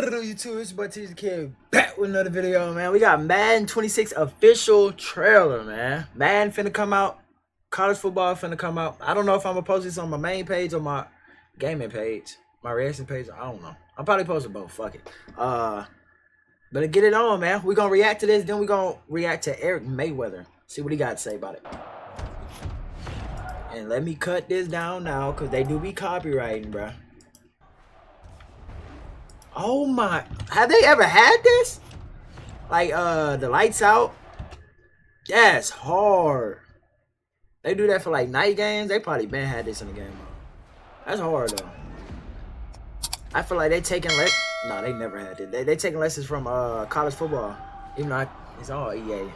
What up, YouTube? It's your boy TJ Kid back with another video, man. We got Madden 26 official trailer, man. Madden finna come out. College football finna come out. I don't know if I'm gonna post this on my main page or my gaming page, my reaction page. I don't know. I'll probably post it both. Fuck it. But get it on, man. We gonna react to this. Then we gonna react to Eric Mayweather. See what he got to say about it. And let me cut this down now, cause they do be copywriting, bruh. Oh my, have they ever had this? Like the lights out? That's hard. They do that for like night games. They probably been had this in the game. That's hard though. I feel like they taking no, they never had it. They taking lessons from college football. Even though it's all EA.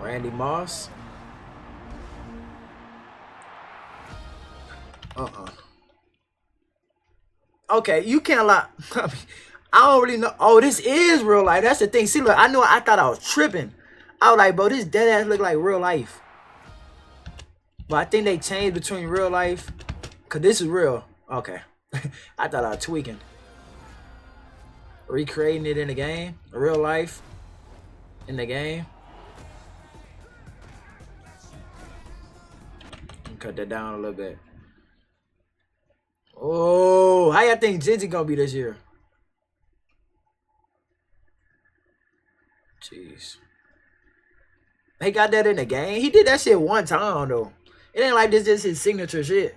Randy Moss. Okay, you can't lie. I don't really know. Oh, this is real life. That's the thing. See, look, I thought I was tripping. I was like, bro, this dead ass look like real life. But I think they changed between real life. Cause this is real. Okay. I thought I was tweaking. Recreating it in the game. Real life. In the game. Cut that down a little bit. Oh, how y'all think Gingy gonna be this year? Jeez. He got that in the game. He did that shit one time though. It ain't like this is his signature shit.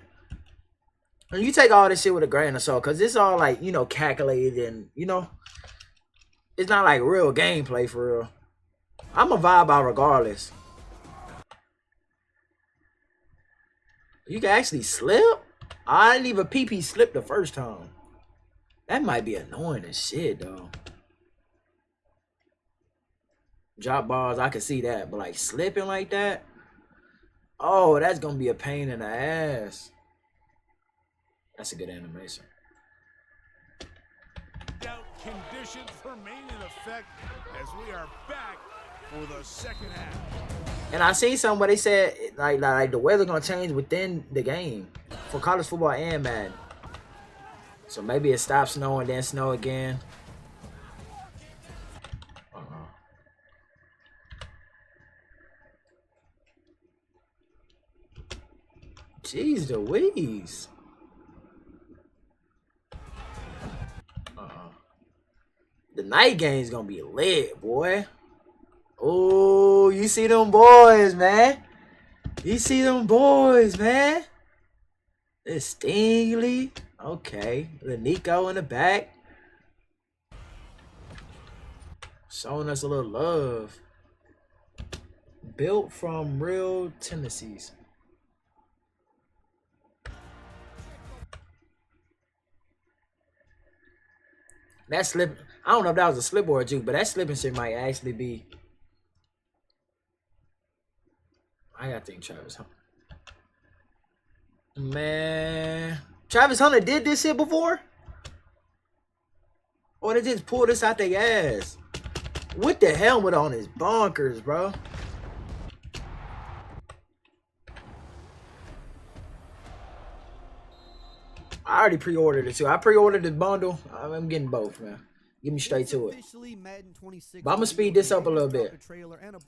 And you take all this shit with a grain of salt, cause it's all like, you know, calculated and it's not like real gameplay for real. I'm a vibe out regardless. You can actually slip? I didn't even PP slip the first time. That might be annoying as shit, though. Drop balls, I can see that. But, like, slipping like that? Oh, that's going to be a pain in the ass. That's a good animation. Doubt conditions remain in effect as we are back for the second half. And I seen something where they said like the weather gonna change within the game for college football and Madden. So maybe it stops snowing, then snow again. Jeez Louise. The night game's gonna be lit, boy. Oh, you see them boys, man. You see them boys, man. It's Stingley. Okay. The Nico in the back. Showing us a little love. Built from real tendencies. That slip, I don't know if that was a slip or a juke, but that slipping shit might actually be. I gotta think Travis Hunter. Man, Travis Hunter did this shit before? Or they just pulled this out their ass? With the helmet on his bonkers, bro. I already pre-ordered it too. I pre-ordered the bundle. I'm getting both, man. Get me straight to it. But I'm gonna speed this up a little bit.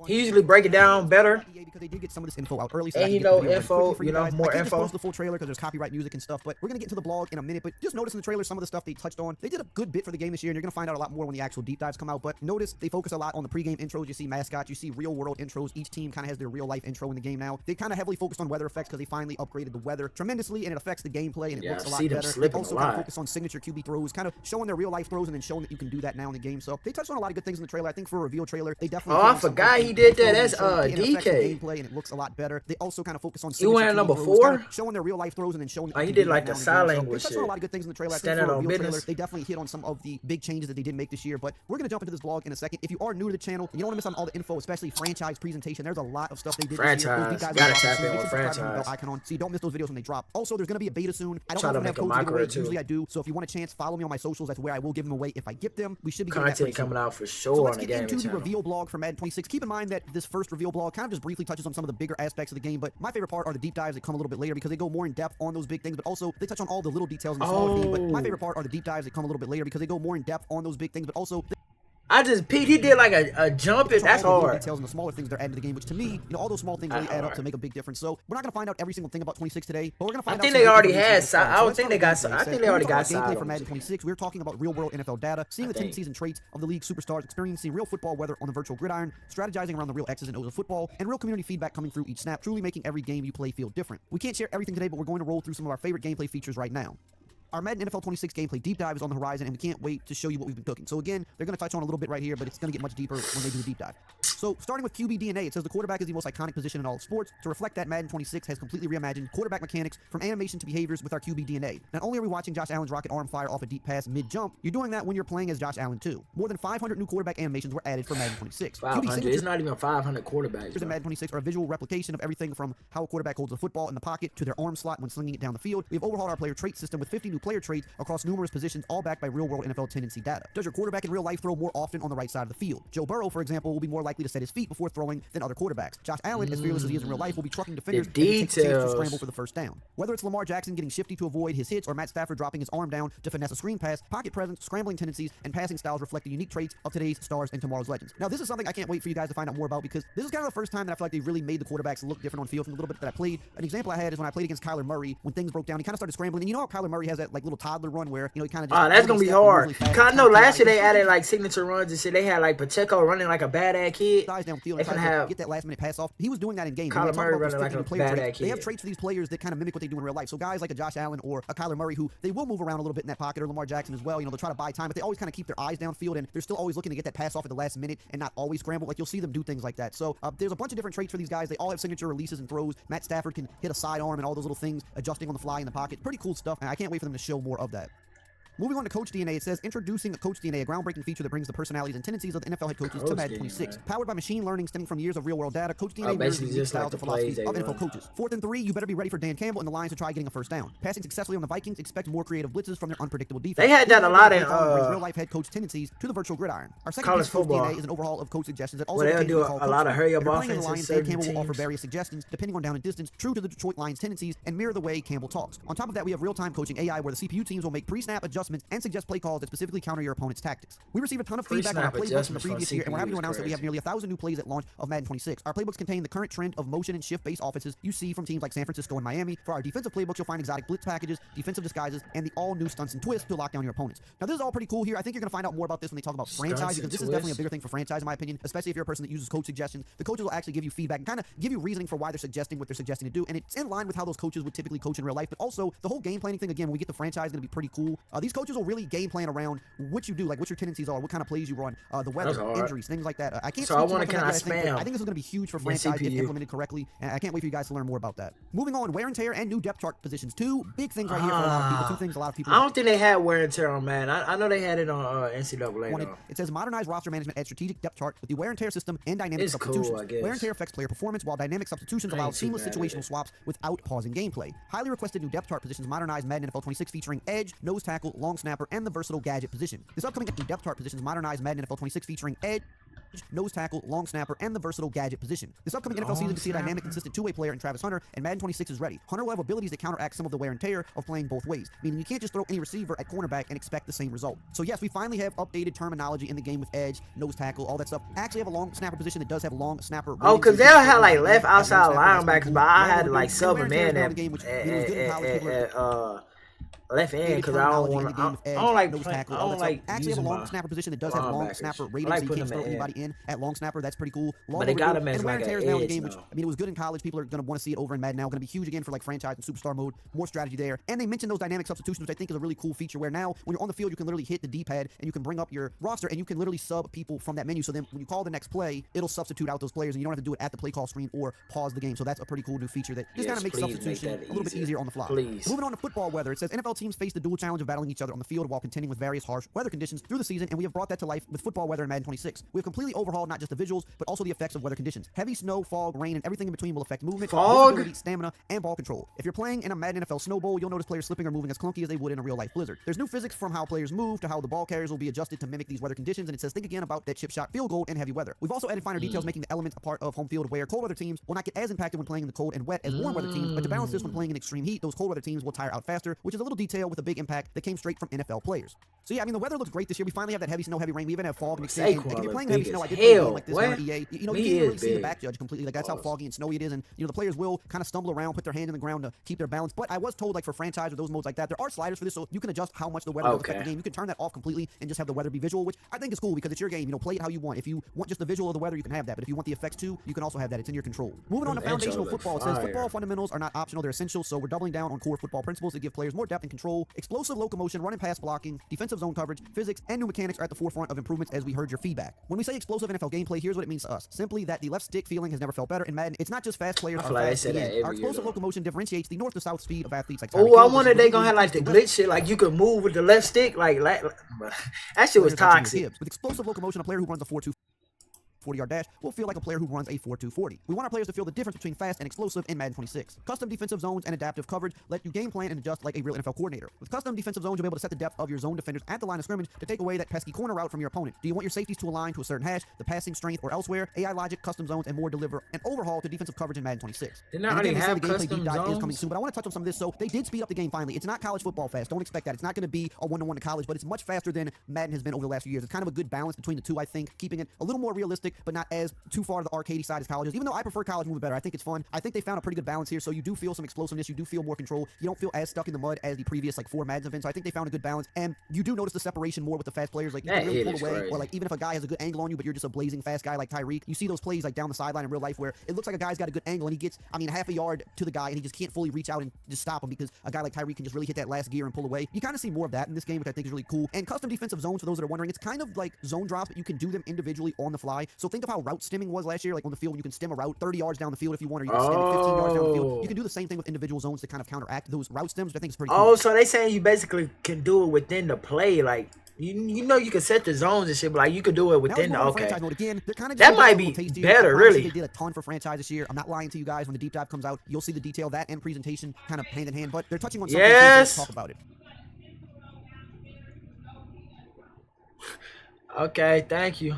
He usually break it down better. Because they did get some of this info out early, so and info, more info. Post the full trailer because there's copyright music and stuff. But we're gonna get into the blog in a minute. But just notice in the trailer some of the stuff they touched on. They did a good bit for the game this year, and you're gonna find out a lot more when the actual deep dives come out. But notice they focus a lot on the pregame intros. You see mascots, you see real world intros. Each team kind of has their real life intro in the game now. They kind of heavily focused on weather effects because they finally upgraded the weather tremendously, and it affects the gameplay and it looks a lot better. They also kind of focus on signature QB throws, kind of showing their real life throws and then showing that you can do that now in the game. So they touched on a lot of good things in the trailer. I think for a reveal trailer, they definitely. Oh, I forgot he did that. That's DK. Gameplay, and it looks a lot better. They also kind of focus on. You went number 4, showing their real life throws and then showing. Oh, he did like the sign language shit. They touched on a lot of good things in the trailer. I think for a reveal trailer, they definitely hit on some of the big changes that they did make this year. But we're gonna jump into this vlog in a second. If you are new to the channel and you don't want to miss on all the info, especially franchise presentation, there's a lot of stuff they did. Franchise, gotta tap in with franchise. Icon on, so you don't miss those videos when they drop. Also, there's gonna be a beta soon. I don't know if I have codes to give away. Usually I do. So if you want a chance, follow me on my socials. That's where I will give them away if I get with them, we should be getting that pretty Content soon. coming out for So sure let's on the get into gaming the channel. reveal blog for Madden 26. Keep in mind that this first reveal blog kind of just briefly touches on some of the bigger aspects of the game, but my favorite part are the deep dives that come a little bit later because they go more in depth on those big things, but also they touch on all the little details in the smaller things. But my favorite part are the deep dives that come a little bit later because they go more in depth on those big things, but also I just peeked. He did like a jump it. That's all the little hard. details and the smaller things they're adding to the game, which to me, all those small things really add up to make a big difference. So we're not gonna find out every single thing about 26 today, but we're gonna find out. I think some they big already information had. at the start. I So don't let's think they start with got. gameplay. I think they already got gameplay side for on Madden it. 26. We're talking about real-world NFL data, seeing the tendencies and traits of the league's superstars, experiencing real football weather on the virtual gridiron, strategizing around the real X's and O's of football, and real community feedback coming through each snap, truly making every game you play feel different. We can't share everything today, but we're going to roll through some of our favorite gameplay features right now. Our Madden NFL 26 gameplay deep dive is on the horizon, and we can't wait to show you what we've been cooking. So again, they're going to touch on a little bit right here, but it's going to get much deeper when they do the deep dive. So starting with QB DNA, it says the quarterback is the most iconic position in all of sports. To reflect that, Madden 26 has completely reimagined quarterback mechanics from animation to behaviors with our QB DNA. Not only are we watching Josh Allen's rocket arm fire off a deep pass mid-jump, you're doing that when you're playing as Josh Allen too. More than 500 new quarterback animations were added for Madden 26. 500. It's not even 500 quarterbacks. In Madden 26 are a visual replication of everything from how a quarterback holds the football in the pocket to their arm slot when slinging it down the field. We've overhauled our player trait system with 50 new player traits across numerous positions, all backed by real-world NFL tendency data. Does your quarterback in real life throw more often on the right side of the field? Joe Burrow, for example, will be more likely to set his feet before throwing than other quarterbacks. Josh Allen, as fearless as he is in real life, will be trucking defenders and take saves to scramble for the first down. Whether it's Lamar Jackson getting shifty to avoid his hits or Matt Stafford dropping his arm down to finesse a screen pass, pocket presence, scrambling tendencies, and passing styles reflect the unique traits of today's stars and tomorrow's legends. Now, this is something I can't wait for you guys to find out more about because this is kind of the first time that I feel like they really made the quarterbacks look different on field from the little bit that I played. An example I had is when I played against Kyler Murray. When things broke down, he kind of started scrambling, and you know how Kyler Murray has that like little toddler run where he kind of just that's gonna be hard. Cause I know last year they added like signature runs and shit. They had like Pacheco running like a badass kid. Guys downfield They and can have get that last minute pass off. He was doing that in game. Kyler Murray running like a badass traits, kid. they have traits for these players that kind of mimic what they do in real life. So guys like a Josh Allen or a Kyler Murray who they will move around a little bit in that pocket, or Lamar Jackson as well. They'll try to buy time, but they always kind of keep their eyes downfield and they're still always looking to get that pass off at the last minute and not always scramble. Like you'll see them do things like that. So there's a bunch of different traits for these guys. They all have signature releases and throws. Matt Stafford can hit a sidearm and all those little things adjusting on the fly in the pocket. Pretty cool stuff, and I can't wait for them to show more of that. Moving on to Coach DNA, it says, introducing Coach DNA, a groundbreaking feature that brings the personalities and tendencies of the NFL head coaches to Madden 26. Powered by machine learning stemming from years of real-world data, Coach DNA mirrors the unique styles and philosophies of NFL coaches. 4th and 3, you better be ready for Dan Campbell and the Lions to try getting a first down. Passing successfully on the Vikings, expect more creative blitzes from their unpredictable defense. They had that a lot in real-life head coach tendencies to the virtual gridiron. Our second piece of Coach DNA is an overhaul of coach suggestions that also they'll do a lot of hurry-up offenses. Lions, Dan Campbell will offer various suggestions depending on down and distance, true to the Detroit Lions tendencies, and mirror the way Campbell talks. On top of that, we have real-time coaching AI where the CPU teams will make pre-snap adjustments and suggest play calls that specifically counter your opponent's tactics. We received a ton of feedback on our playbooks from the previous year, and we're happy to announce that we have nearly 1,000 new plays at launch of Madden 26. Our playbooks contain the current trend of motion and shift-based offenses you see from teams like San Francisco and Miami. For our defensive playbooks, you'll find exotic blitz packages, defensive disguises, and the all-new stunts and twists to lock down your opponents. Now, this is all pretty cool here. I think you're going to find out more about this when they talk about franchise, because this is definitely a bigger thing for franchise, in my opinion, especially if you're a person that uses coach suggestions. The coaches will actually give you feedback and kind of give you reasoning for why they're suggesting what they're suggesting to do, and it's in line with how those coaches would typically coach in real life. But also, the whole game planning thing, again, when we get the franchise, is going to be pretty cool. These coaches will really game plan around what you do, like what your tendencies are, what kind of plays you run, the weather, injuries, things like that. I can't. So I want to kind of spam. I think this is going to be huge for franchise if implemented correctly, and I can't wait for you guys to learn more about that. Moving on, wear and tear and new depth chart positions. Two big things right here for a lot of people. Two things a lot of people. I don't think they had wear and tear on Madden. I know they had it on NCAA. It says modernized roster management at strategic depth chart with the wear and tear system and dynamic substitutions. Cool, I guess. Wear and tear affects player performance, while dynamic substitutions allow seamless situational swaps without pausing gameplay. Highly requested new depth chart positions modernized Madden NFL 26 featuring edge, nose tackle, long snapper, and the versatile gadget position. This upcoming new depth chart positions modernized Madden NFL 26 featuring edge, nose tackle, long snapper, and the versatile gadget position. This upcoming NFL season can see a dynamic, consistent two-way player in Travis Hunter, and Madden 26 is ready. Hunter will have abilities that counteract some of the wear and tear of playing both ways, meaning you can't just throw any receiver at cornerback and expect the same result. So yes, we finally have updated terminology in the game with edge, nose tackle, all that stuff. I actually have a long snapper position that does have long snapper. Oh, because they'll have like left outside linebackers, but I had to like sub a man at left end because I don't want to. I don't like tackle. I don't like. Actually, have a long snapper position that does have long snapper rating, so you can't throw anybody in at long snapper. That's pretty cool. But they got him as like an edge now in the game, now. which I mean, it was good in college. People are going to want to see it over in Madden now. Going to be huge again for like franchise and superstar mode. More strategy there, and they mentioned those dynamic substitutions, which I think is a really cool feature. Where now, when you're on the field, you can literally hit the D-pad and you can bring up your roster, and you can literally sub people from that menu. So then, when you call the next play, it'll substitute out those players, and you don't have to do it at the play call screen or pause the game. So that's a pretty cool new feature that just kind of makes substitution a little bit easier on the fly. Moving on to football weather, it says NFL NFL teams face the dual challenge of battling each other on the field while contending with various harsh weather conditions through the season, and we have brought that to life with football weather in Madden 26. We have completely overhauled not just the visuals, but also the effects of weather conditions. Heavy snow, fog, rain, and everything in between will affect movement, visibility, stamina, and ball control. If you're playing in a Madden NFL Snow Bowl, you'll notice players slipping or moving as clunky as they would in a real-life blizzard. There's new physics from how players move to how the ball carriers will be adjusted to mimic these weather conditions, and it says think again about that chip shot field goal in heavy weather. We've also added finer details making the elements a part of home field where cold weather teams will not get as impacted when playing in the cold and wet as warm weather teams, but to balance this, when playing in extreme heat, those cold weather teams will tire out faster, which is a little detail with a big impact that came straight from NFL players. So yeah, I mean, the weather looks great this year. We finally have that heavy snow, heavy rain. We even have fog mixed in. And if you're playing heavy snow, I did play a game like this on EA. You know, you can't really see the back judge completely. Like, that's how foggy and snowy it is. And, you know, the players will kind of stumble around, put their hand in the ground to keep their balance. But I was told, like, for franchise or those modes like that, there are sliders for this, so you can adjust how much the weather will affect the game. You can turn that off completely and just have the weather be visual, which I think is cool because it's your game. You know, play it how you want. If you want just the visual of the weather, you can have that. But if you want the effects too, you can also have that. It's in your control. Moving on to foundational football, it says football fundamentals are not optional, they're essential. So we're doubling down on core football principles that give players more depth and control. Explosive locomotion, run and pass blocking, defensive zone coverage, physics, and new mechanics are at the forefront of improvements as we heard your feedback. When we say explosive NFL gameplay, here's what it means to us. Simply that the left stick feeling has never felt better in Madden. It's not just fast players. Our explosive locomotion differentiates the north to south speed of athletes like I wonder if they gonna have like the glitch shit, like you could move with the left stick, like that shit was toxic. With explosive locomotion, a player who runs a 4.2 40-yard dash will feel like a player who runs a 4.2 40. We want our players to feel the difference between fast and explosive in Madden 26. Custom defensive zones and adaptive coverage let you game plan and adjust like a real NFL coordinator. With custom defensive zones, you'll be able to set the depth of your zone defenders at the line of scrimmage to take away that pesky corner route from your opponent. Do you want your safeties to align to a certain hash, the passing strength, or elsewhere? AI logic, custom zones, and more deliver an overhaul to defensive coverage in Madden 26. Didn't already have the custom gameplay deep dive zones? is coming soon, but I want to touch on some of this. So they did speed up the game finally. It's not college football fast. Don't expect that. It's not going to be a one-to-one to college, but it's much faster than Madden has been over the last few years. It's kind of a good balance between the two, I think, keeping it a little more realistic, but not as too far to the arcadey side as college is. Even though I prefer college movement better, I think it's fun. I think they found a pretty good balance here, so you do feel some explosiveness, you do feel more control, you don't feel as stuck in the mud as the previous like 4 Maddens have been. So I think they found a good balance, and you do notice the separation more with the fast players. Like you can really pull away, or like even if a guy has a good angle on you, but you're just a blazing fast guy like Tyreek, you see those plays like down the sideline in real life where it looks like a guy's got a good angle and he gets, I mean, half a yard to the guy and he just can't fully reach out and just stop him because a guy like Tyreek can just really hit that last gear and pull away. You kind of see more of that in this game, which I think is really cool. And custom defensive zones, for those that are wondering, it's kind of like zone drops, but you can do them individually on the fly. So think of how route stimming was last year, like on the field when you can stem a route 30 yards down the field if you want, or you can stem it 15 yards down the field. You can do the same thing with individual zones to kind of counteract those route stems, which I think is pretty cool. Oh, so they saying you basically can do it within the play, like you know you can set the zones and shit, but like you can do it within the franchise mode again. They're kind of that might be better, really. They did a ton for franchise this year. I'm not lying to you guys. When the deep dive comes out, you'll see the detail, that and presentation kind of hand in hand, but they're touching on something. Let's talk about it. Okay, thank you.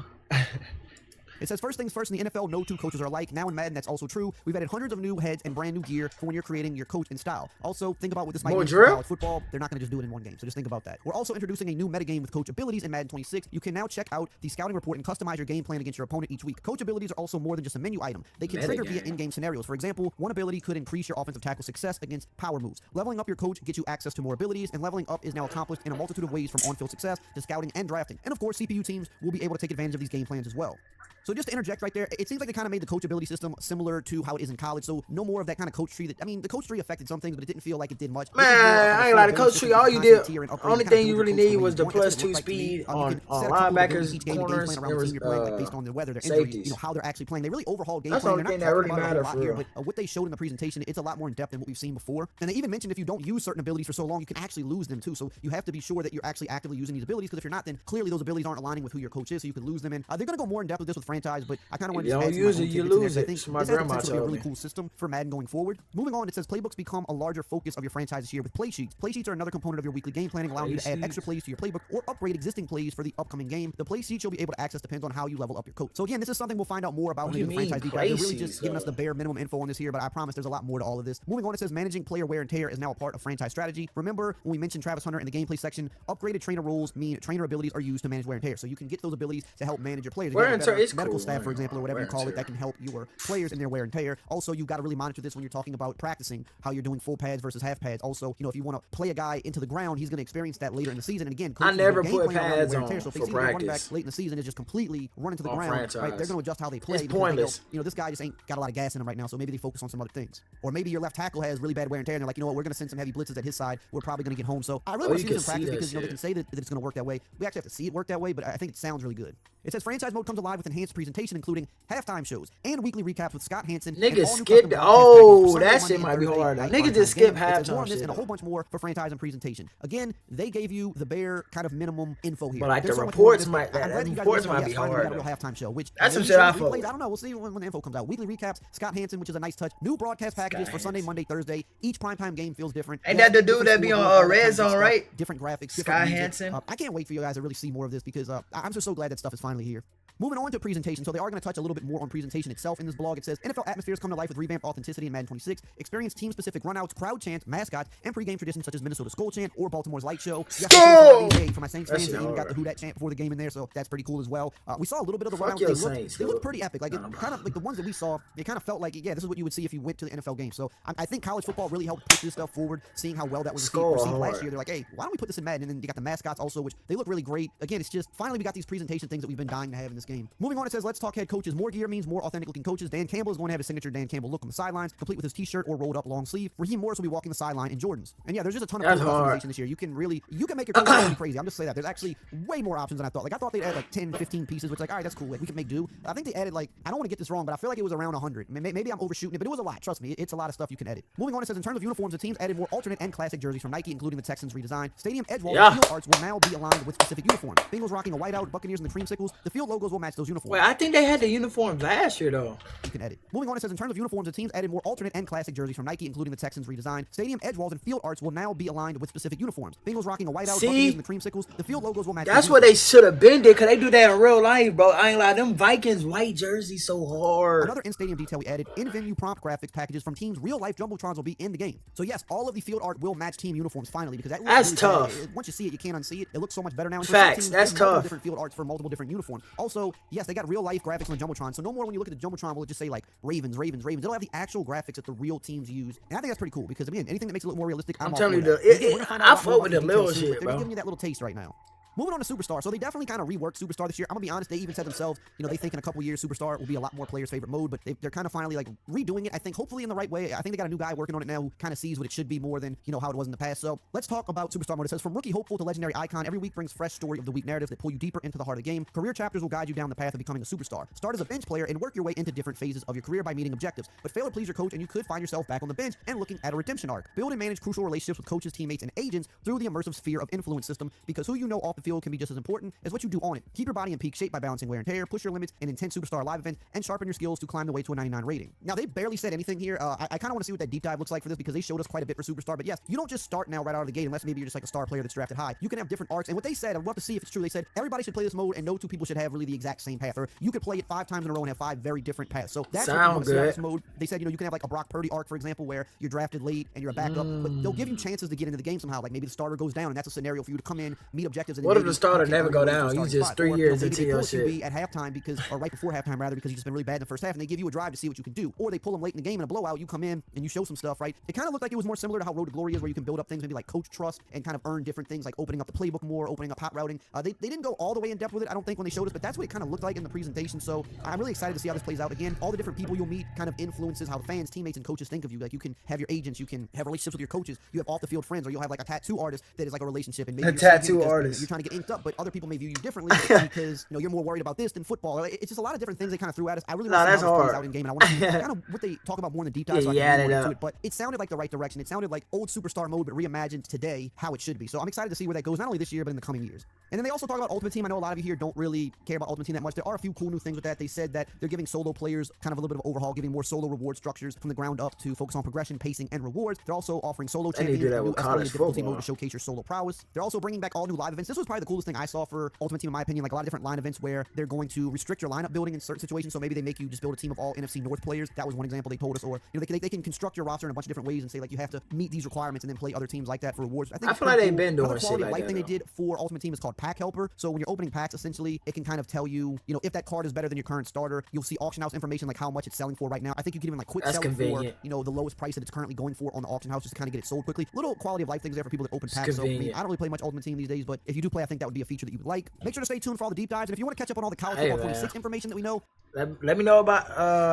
It says, first things first, in the NFL, no two coaches are alike. Now in Madden, that's also true. We've added hundreds of new heads and brand new gear for when you're creating your coach and style. Also, think about what this might mean for college football. They're not going to just do it in one game, so just think about that. We're also introducing a new metagame with coach abilities in Madden 26. You can now check out the scouting report and customize your game plan against your opponent each week. Coach abilities are also more than just a menu item. They can trigger via in-game scenarios. For example, one ability could increase your offensive tackle success against power moves. Leveling up your coach gets you access to more abilities, and leveling up is now accomplished in a multitude of ways, from on-field success to scouting and drafting. And of course, CPU teams will be able to take advantage of these game plans as well. So just to interject right there, it seems like they kind of made the coach ability system similar to how it is in college. So no more of that kind of coach tree. I mean, the coach tree affected some things, but it didn't feel like it did much. Man, I ain't like the coach tree. All you did, only thing you really need was the +2 speed on linebackers, corners, and based on the weather, their injury, you know, how they're actually playing. They really overhauled game plan. That's the only thing that really matters for real. But what they showed in the presentation, it's a lot more in depth than what we've seen before. And they even mentioned if you don't use certain abilities for so long, you can actually lose them too. So you have to be sure that you're actually actively using these abilities, because if you're not, then clearly those abilities aren't aligning with who your coach is, so you could lose them. And they're going to go more in depth with this with franchise, but I kind of want to don't use it, you lose it. I think this has potential to be a really cool system for Madden going forward. Moving on, it says playbooks become a larger focus of your franchise this year with play sheets. Play sheets are another component of your weekly game planning, allowing you to add extra plays to your playbook or upgrade existing plays for the upcoming game. The play sheets you'll be able to access depends on how you level up your coach. So again, this is something we'll find out more about when we do the franchise deep dive. They're really just giving us the bare minimum info on this here, but I promise there's a lot more to all of this. Moving on, it says managing player wear and tear is now a part of franchise strategy. Remember when we mentioned Travis Hunter in the gameplay section, upgraded trainer roles mean trainer abilities are used to manage wear and tear. So you can get those abilities to help manage your players. Wear and tear is medical staff, for example, or whatever you call it, that can help your players in their wear and tear. Also, you've got to really monitor this when you're talking about practicing, how you're doing full pads versus half pads. Also, you know, if you want to play a guy into the ground, he's going to experience that later in the season. And again, I never put pads on so if for they see the running back practice. late in the season is just completely running to the ground, right? They're going to adjust how they play. It's pointless. You know, this guy just ain't got a lot of gas in him right now, so maybe they focus on some other things. Or maybe your left tackle has really bad wear and tear, and they're like, you know what, we're going to send some heavy blitzes at his side. We're probably going to get home. So I really want to see this in practice because, you know, they can say that it's going to work that way. We actually have to see it work that way, but I think it sounds really good. It says franchise mode comes alive with enhanced presentation, including halftime shows and weekly recaps with Scott Hansen. Niggas all new skipped. custom Oh, broadcast packages for that Sunday, shit Monday, might and be Thursday hard. night Niggas primetime just skip games. It says more halftime on this shit. and a whole bunch more for franchise and presentation. Again, they gave you the bare kind of minimum info here. But like There's the so much more to reports this, might, but I'm glad the you guys reports know, might yes, be finally we hard. got a real Though. halftime show, which That's some maybe shit I shows, fuck replays. with. I don't know. We'll see when the info comes out. Weekly recaps, Scott Hansen, which is a nice touch. New broadcast packages for Sunday, Monday, Thursday. Each primetime game feels different. Ain't Yes, that the dude different that be schools, on all that Red kind of good Zone, stuff, right? different graphics, Sky different music. Hansen. I can't wait for you guys to really see more of this because I'm just so glad that stuff is finally here. Moving on to presentation. So they are going to touch a little bit more on presentation itself in this blog. It says NFL atmospheres come to life with revamped authenticity in Madden 26. Experience team-specific runouts, crowd chants, mascots, and pregame traditions such as Minnesota Skull Chant or Baltimore's Light Show. Skull! For my Saints fans, they even got the Who Dat chant before the game in there, so that's pretty cool as well. We saw a little bit of the Fuck runouts. your They Saints, looked dude. pretty epic. Like it kind of like the ones that we saw. It kind of felt like yeah, this is what you would see if you went to the NFL game. So I think college football really helped push this stuff forward. Seeing how well that was received last year, they're like, hey, why don't we put this in Madden? And then you got the mascots also, which they look really great. Again, it's just finally we got these presentation things that we've been dying to have in this game. Moving on, it says let's talk head coaches. More gear means more authentic looking coaches. Dan Campbell is going to have his signature Dan Campbell look on the sidelines, complete with his t-shirt or rolled up long sleeve. Raheem Morris will be walking the sideline in Jordans. And yeah, there's just a ton of customization this year. You can make your coaches really crazy. I'm just saying that. There's actually way more options than I thought. Like I thought they'd add like 10, 15 pieces, which like, all right, that's cool. Like, we can make do. I think they added like, I don't want to get this wrong, but I feel like it was around 100. Maybe I'm overshooting it, but it was a lot. Trust me, it's a lot of stuff you can edit. Moving on, it says in terms of uniforms, the teams added more alternate and classic jerseys from Nike, including the Texans redesign. Stadium edge walls and field arts will now be aligned with specific uniforms. Bengals rocking a whiteout, Buccaneers and the creamsicles. The field logos will match those uniforms. Wait, I think they had the uniforms last year though. You can edit. Moving on, it says in terms of uniforms, the teams added more alternate and classic jerseys from Nike, including the Texans redesign. Stadium edge walls and field arts will now be aligned with specific uniforms. Bengals rocking a whiteout, Buccaneers and the creamsicles. The field logos will match. That's what they should have been did, cause they do that in real life, bro. I ain't lie, them Vikings white jerseys so hard. Another in-stadium detail we added, in-venue prompt graphics packages from teams' real-life jumbotrons will be in the game. So yes, all of the field art will match team uniforms finally, because that's really tough. Once you see it, you can't unsee it. It looks so much better now. And Facts, that's tough. Different field arts for multiple different uniforms. Also, yes, they got real-life graphics on the jumbotron. So no more when you look at the jumbotron, will it just say like Ravens. It'll have the actual graphics that the real teams use, and I think that's pretty cool because again, anything that makes it look more realistic, I'm telling all for you, that. I fuck with the little shit, They're bro. giving you that little taste right now. Moving on to Superstar. So they definitely kind of reworked Superstar this year. I'm going to be honest, they even said themselves, they think in a couple years Superstar will be a lot more players' favorite mode, but they're kind of finally like redoing it, I think, hopefully in the right way. I think they got a new guy working on it now who kind of sees what it should be more than, how it was in the past. So let's talk about Superstar mode. It says, from rookie hopeful to legendary icon, every week brings fresh story of the week narratives that pull you deeper into the heart of the game. Career chapters will guide you down the path of becoming a superstar. Start as a bench player and work your way into different phases of your career by meeting objectives, but fail to please your coach and you could find yourself back on the bench and looking at a redemption arc. Build and manage crucial relationships with coaches, teammates, and agents through the immersive sphere of influence system, because who you know off the field can be just as important as what you do on it. Keep your body in peak shape by balancing wear and tear, push your limits in intense Superstar live events, and sharpen your skills to climb the way to a 99 rating. Now, they barely said anything here. I kind of want to see what that deep dive looks like for this because they showed us quite a bit for Superstar. But yes, you don't just start now right out of the gate unless maybe you're just like a star player that's drafted high. You can have different arcs. And what they said, I'd love to see if it's true, they said everybody should play this mode and no two people should have really the exact same path. Or you could play it 5 times in a row and have 5 very different paths. So that's what you want to see out of this mode. They said, you can have like a Brock Purdy arc, for example, where you're drafted late and you're a backup, but they'll give you chances to get into the game somehow. Like maybe the starter goes down and that's a scenario for you to come in, meet objectives. And what if the starter never go down? You just 3 years into your shit. At halftime or right before halftime rather, because you've just been really bad in the first half, and they give you a drive to see what you can do. Or they pull them late in the game in a blowout, you come in and you show some stuff, right? It kind of looked like it was more similar to how Road to Glory is, where you can build up things, maybe like coach trust and kind of earn different things, like opening up the playbook more, opening up hot routing. They didn't go all the way in depth with it, I don't think, when they showed us, but that's what it kind of looked like in the presentation. So I'm really excited to see how this plays out. Again, all the different people you'll meet kind of influences how the fans, teammates, and coaches think of you. Like you can have your agents, you can have relationships with your coaches, you have off the field friends, or you'll have like a tattoo artist that is like a relationship, and maybe a tattoo artist. You're trying to get inked up, but other people may view you differently because you're more worried about this than football. It's just a lot of different things they kind of threw at us. I really want to see how this plays out in game, and I want to see kind of what they talk about more in the deep dive, so I can get more into it. But it sounded like the right direction. It sounded like old Superstar mode, but reimagined today how it should be. So I'm excited to see where that goes, not only this year, but in the coming years. And then they also talk about Ultimate Team. I know a lot of you here don't really care about Ultimate Team that much. There are a few cool new things with that. They said that they're giving solo players kind of a little bit of overhaul, giving more solo reward structures from the ground up to focus on progression, pacing, and rewards. They're also offering solo champions and a new escalated difficulty mode to showcase your solo prowess. They're also bringing back all new live events. This was probably the coolest thing I saw for Ultimate Team, in my opinion. Like a lot of different line events where they're going to restrict your lineup building in certain situations. So maybe they make you just build a team of all NFC North players. That was one example they told us. Or they can construct your roster in a bunch of different ways and say like you have to meet these requirements and then play other teams like that for rewards. I feel like they've been doing another shit quality like of life that, thing they did for Ultimate Team is called Pack Helper. So when you're opening packs, essentially it can kind of tell you, if that card is better than your current starter. You'll see auction house information like how much it's selling for right now. I think you can even like quick sell it for the lowest price that it's currently going for on the auction house, just to kind of get it sold quickly. Little quality of life things there for people that open packs. So I don't really play much Ultimate Team these days, but if you do play, I think that would be a feature that you would like. Make sure to stay tuned for all the deep dives, and if you want to catch up on all the college football 26 information that we know, let me know about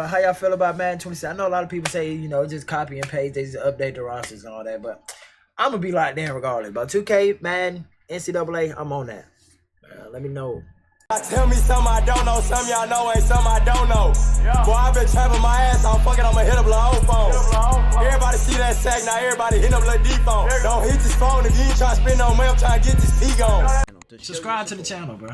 how y'all feel about Madden 26. I know a lot of people say just copy and paste, they just update the rosters and all that, but I'm gonna be locked in regardless. But 2K, Madden, NCAA, I'm on that. Let me know. Tell me something I don't know, some y'all know ain't something I don't know. Boy, I been trapping my ass off, fuck it, I'ma hit up Lil' O phone. Everybody see that sack, now everybody hit up Lil' D phone. Don't hit this phone if you ain't trying to spend no money, I'm trying to get this P on. Subscribe to the channel, bro.